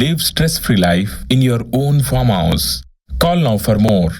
Live stress-free life in your own farmhouse. Call now for more.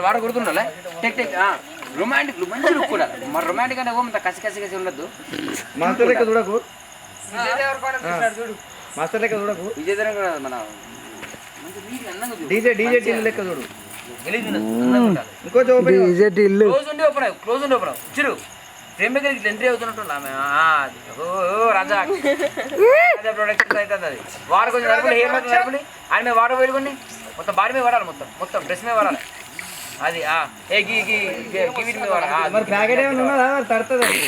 Water కొడుతుండాలి romantic మంచి look కూడా మరి romantic అంటే ఓ కసి కసి కసి ఉండద్దు. మాస్టర్ లెక్క చూడకు, మాస్టర్ లెక్క చూడకు, మన డీజే లెక్క చూడు. క్లోజ్ ఉండి ఓపెన్ చిరు ప్రేమ దగ్గరికి ఎంట్రీ అవుతున్నట్టు రాజా ప్రొడక్షన్ అవుతుంది. అది వాడు కొంచెం నరపండి, హెయిర్ మీద నరపండి, ఆయన మీద వాటర్ వేడుకోండి, మొత్తం బాడీ మీద వాడాలి, మొత్తం డ్రెస్ మీద వాడాలి. అది వీటి మీద వాడాలి. ప్యాకెట్ ఏమైనా ఉన్నదా తడుతుంది.